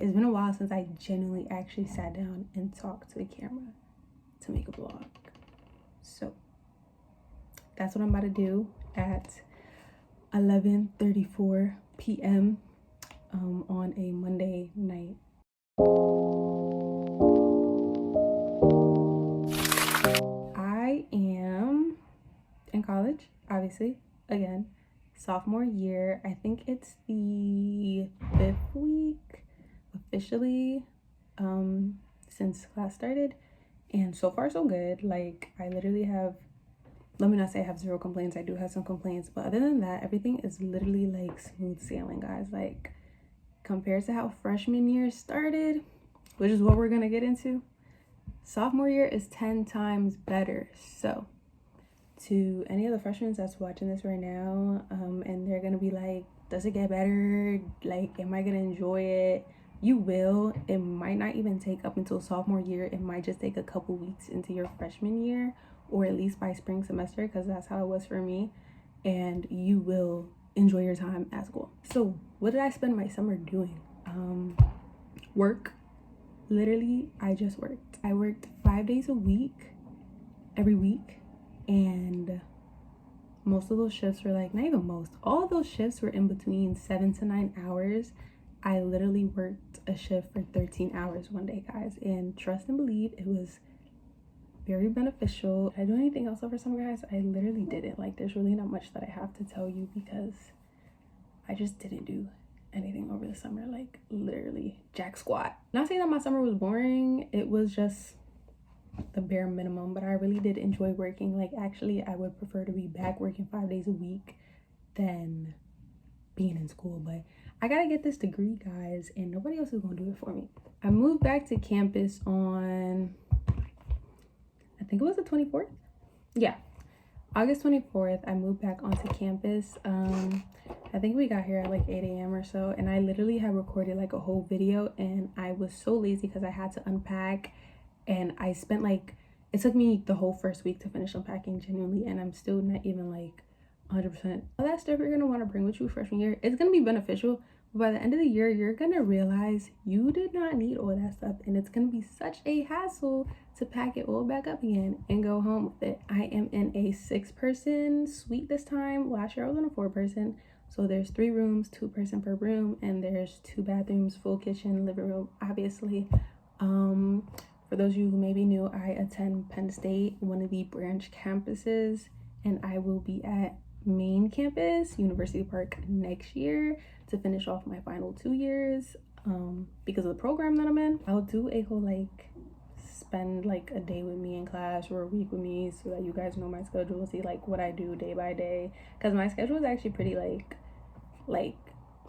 It's been a while since I genuinely actually sat down and talked to the camera to make a vlog. So that's what I'm about to do at 11:34 p.m. On a Monday night. I am in college, obviously, again, sophomore year. I think it's the 5th week officially since class started, and so far so good. Like, I literally have, let me not say I have zero complaints, I do have some complaints, but other than that, everything is literally like smooth sailing, guys. Like, compared to how freshman year started, which is what we're gonna get into, sophomore year is 10 times better. So to any of the freshmen that's watching this right now, and they're gonna be like, does it get better? Like, am I gonna enjoy it? You will. It might not even take up until sophomore year. It might just take a couple weeks into your freshman year, or at least by spring semester, because that's how it was for me. And you will enjoy your time at school. So what did I spend my summer doing? Work. Literally, I just worked. I worked 5 days a week, every week, and most of those shifts were like, not even most, all of those shifts were in between 7 to 9 hours. I literally worked a shift for 13 hours one day, guys, and trust and believe, it was very beneficial. Did I do anything else over summer, guys? I literally didn't. Like, there's really not much that I have to tell you because I just didn't do anything over the summer. Like, literally jack squat. Not saying that my summer was boring, it was just the bare minimum, but I really did enjoy working. Like, actually, I would prefer to be back working 5 days a week than being in school, but I gotta get this degree, guys, and nobody else is gonna do it for me. I moved back to campus on, I think it was the 24th. Yeah, August 24th, I moved back onto campus. I think we got here at like 8 a.m. or so, and I literally had recorded like a whole video, and I was so lazy because I had to unpack, and I spent like, it took me the whole first week to finish unpacking, genuinely, and I'm still not even like 100%. All that stuff you're gonna want to bring with you freshman year, it's gonna be beneficial, but by the end of the year, you're gonna realize you did not need all that stuff, and it's gonna be such a hassle to pack it all back up again and go home with it. I am in a 6-person suite this time. Last year I was in a 4-person, so there's 3 rooms, 2 person per room, and there's 2 bathrooms, full kitchen, living room, obviously. For those of you who maybe knew, I attend Penn State, one of the branch campuses, and I will be at main campus, University Park, next year to finish off my final 2 years because of the program that I'm in. I'll do a whole like spend like a day with me in class or a week with me so that you guys know my schedule, see like what I do day by day, because my schedule is actually pretty like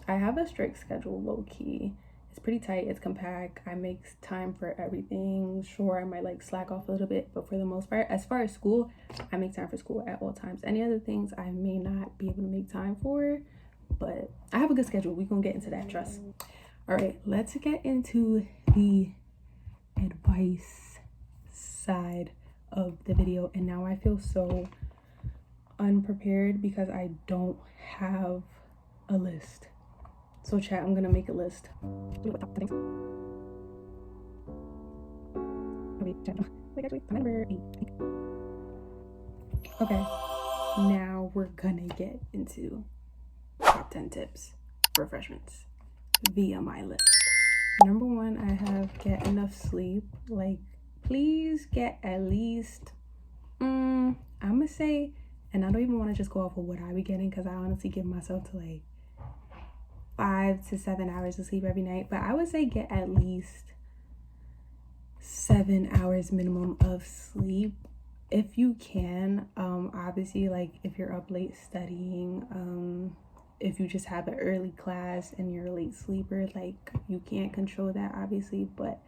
I have a strict schedule, low-key. It's pretty tight, it's compact, I make time for everything. Sure, I might like slack off a little bit, but for the most part, as far as school, I make time for school at all times. Any other things I may not be able to make time for, but I have a good schedule. We're gonna get into that, trust. All right, let's get into the advice side of the video. And now I feel so unprepared because I don't have a list. So chat, I'm gonna make a list. Number 8. Okay, now we're gonna get into top 10 tips for freshmen via my list. Number 1, I have get enough sleep. Like, please get at least, I'm gonna say, and I don't even want to just go off of what I be getting because I honestly give myself to like 5 to 7 hours of sleep every night, but I would say get at least 7 hours minimum of sleep if you can. Obviously, like if you're up late studying, if you just have an early class and you're a late sleeper, like you can't control that obviously, but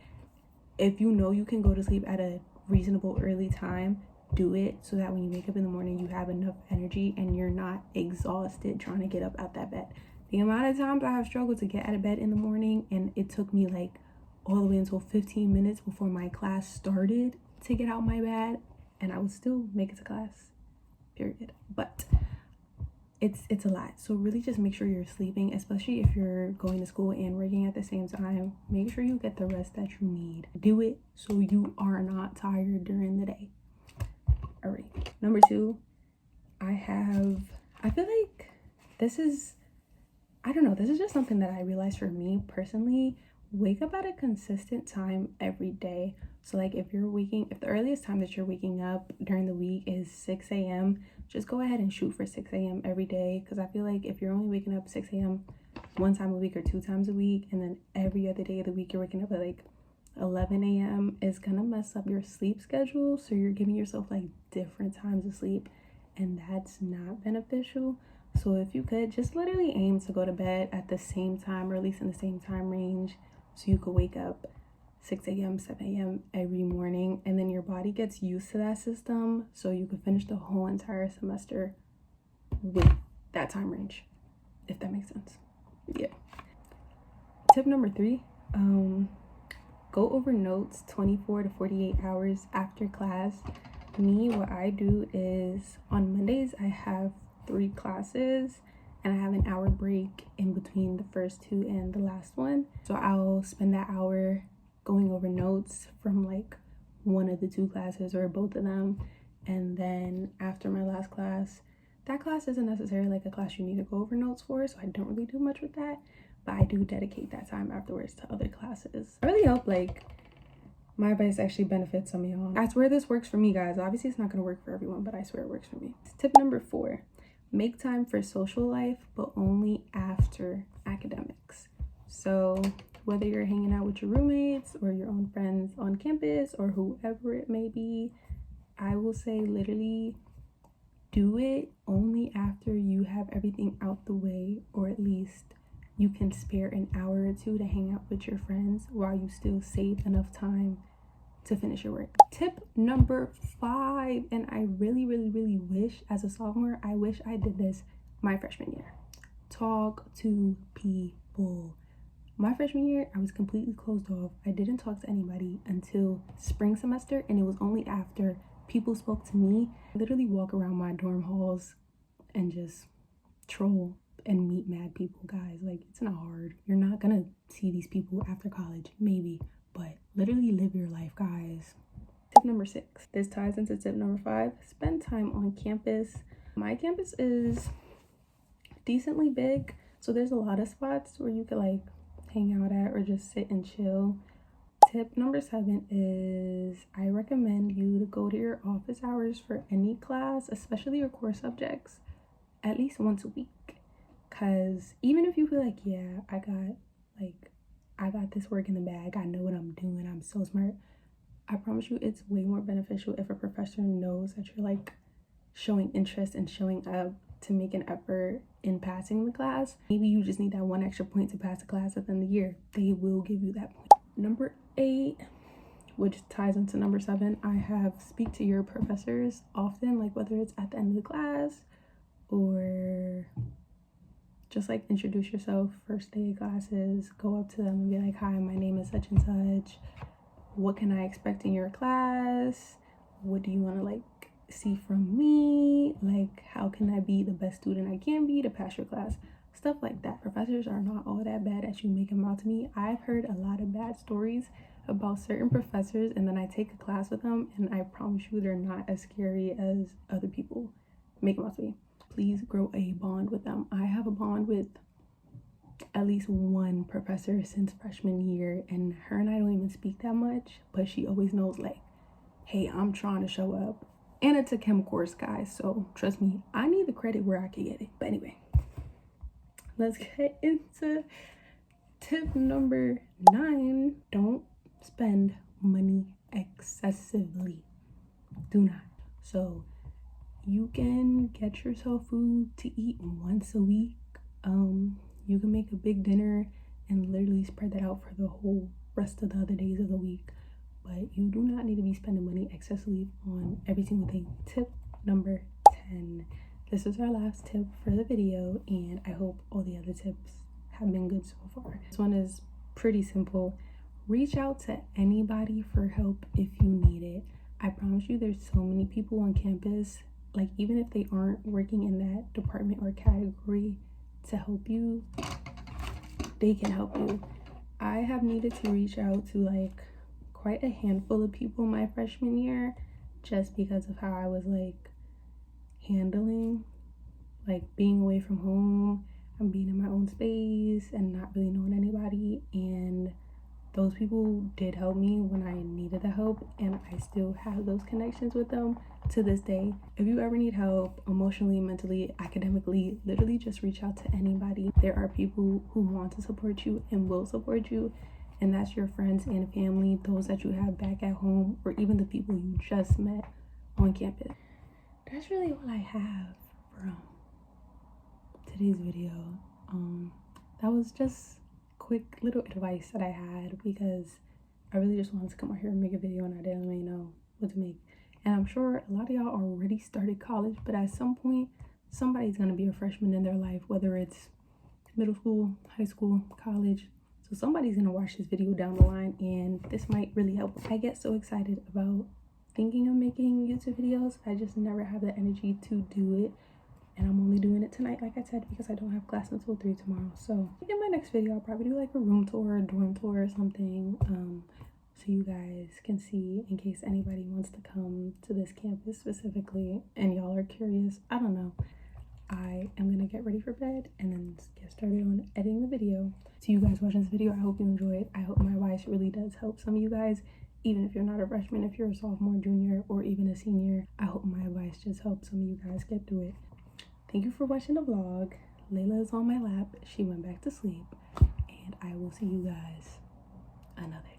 if you know you can go to sleep at a reasonable early time, do it so that when you wake up in the morning you have enough energy and you're not exhausted trying to get up out that bed. The amount of times I have struggled to get out of bed in the morning, and it took me like all the way until 15 minutes before my class started to get out my bed, and I would still make it to class, period. But it's a lot. So really just make sure you're sleeping, especially if you're going to school and working at the same time. Make sure you get the rest that you need. Do it so you are not tired during the day. All right, number 2, I feel like this is, I don't know, this is just something that I realized for me personally. Wake up at a consistent time every day. So like if the earliest time that you're waking up during the week is 6 a.m., just go ahead and shoot for 6 a.m. every day. Because I feel like if you're only waking up 6 a.m. one time a week or 2 times a week, and then every other day of the week you're waking up at like 11 a.m., it's gonna mess up your sleep schedule. So you're giving yourself like different times of sleep, and that's not beneficial. So if you could just literally aim to go to bed at the same time, or at least in the same time range, so you could wake up 6 a.m., 7 a.m. every morning, and then your body gets used to that system, so you could finish the whole entire semester with that time range, if that makes sense. Yeah. Tip number 3, go over notes 24 to 48 hours after class. Me, what I do is on Mondays I have 3 classes, and I have an hour break in between the first 2 and the last one. So I'll spend that hour going over notes from like one of the 2 classes or both of them. And then after my last class, that class isn't necessarily like a class you need to go over notes for, so I don't really do much with that, but I do dedicate that time afterwards to other classes. I really hope like my advice actually benefits some of y'all. I swear this works for me, guys. Obviously it's not gonna work for everyone, but I swear it works for me. Tip number 4, make time for social life, but only after academics. So whether you're hanging out with your roommates or your own friends on campus or whoever it may be, I will say literally do it only after you have everything out the way, or at least you can spare an hour or 2 to hang out with your friends while you still save enough time to finish your work. Tip number 5, and I really wish as a sophomore, I wish I did this my freshman year. Talk to people. My freshman year, I was completely closed off. I didn't talk to anybody until spring semester, and it was only after people spoke to me. I literally walk around my dorm halls and just troll and meet mad people, guys. Like, it's not hard. You're not gonna see these people after college, maybe, but literally live your life, guys. Tip number 6. This ties into tip number 5. Spend time on campus. My campus is decently big, so there's a lot of spots where you could like hang out at or just sit and chill. Tip number 7 is I recommend you to go to your office hours for any class, especially your core subjects, at least once a week. Because even if you feel like, yeah, I got this work in the bag, I know what I'm doing, I'm so smart, I promise you it's way more beneficial if a professor knows that you're like showing interest and showing up to make an effort in passing the class. Maybe you just need that 1 extra point to pass the class at the end of the year. They will give you that point. Number 8, which ties into number 7, I have speak to your professors often, like whether it's at the end of the class or just like introduce yourself first day of classes. Go up to them and be like, hi, my name is such and such. What can I expect in your class? What do you want to like see from me? Like, how can I be the best student I can be to pass your class? Stuff like that. Professors are not all that bad as you make them out to me. I've heard a lot of bad stories about certain professors, and then I take a class with them, and I promise you they're not as scary as other people make them out to be. Please grow a bond with them. I have a bond with at least one professor since freshman year, and her and I don't even speak that much, but she always knows like, hey, I'm trying to show up. And it's a chem course, guys, so trust me, I need the credit where I can get it. But anyway, let's get into tip number 9. Don't spend money excessively. Do not. So you can get yourself food to eat once a week. You can make a big dinner and literally spread that out for the whole rest of the other days of the week. But you do not need to be spending money excessively on every single thing. Tip number 10. This is our last tip for the video, and I hope all the other tips have been good so far. This one is pretty simple. Reach out to anybody for help if you need it. I promise you there's so many people on campus like even if they aren't working in that department or category to help you, they can help you. I have needed to reach out to like quite a handful of people my freshman year just because of how I was like handling like being away from home and being in my own space and not really knowing anybody. And those people did help me when I needed the help, and I still have those connections with them to this day. If you ever need help emotionally, mentally, academically, literally just reach out to anybody. There are people who want to support you and will support you, and that's your friends and family, those that you have back at home, or even the people you just met on campus. That's really all I have from today's video. That was just quick little advice that I had because I really just wanted to come out here and make a video and I didn't really know what to make. And I'm sure a lot of y'all already started college, but at some point somebody's gonna be a freshman in their life, whether it's middle school, high school, college. So somebody's gonna watch this video down the line and this might really help. I get so excited about thinking of making YouTube videos. I just never have the energy to do it. And I'm only doing it tonight, like I said, because I don't have class until 3 tomorrow. So in my next video, I'll probably do like a room tour, a dorm tour or something, so you guys can see in case anybody wants to come to this campus specifically and y'all are curious. I don't know. I am gonna get ready for bed and then get started on editing the video. To you guys watching this video, I hope you enjoy it. I hope my advice really does help some of you guys. Even if you're not a freshman, if you're a sophomore, junior, or even a senior, I hope my advice just helps some of you guys get through it. Thank you for watching the vlog. Layla is on my lap. She went back to sleep. And I will see you guys another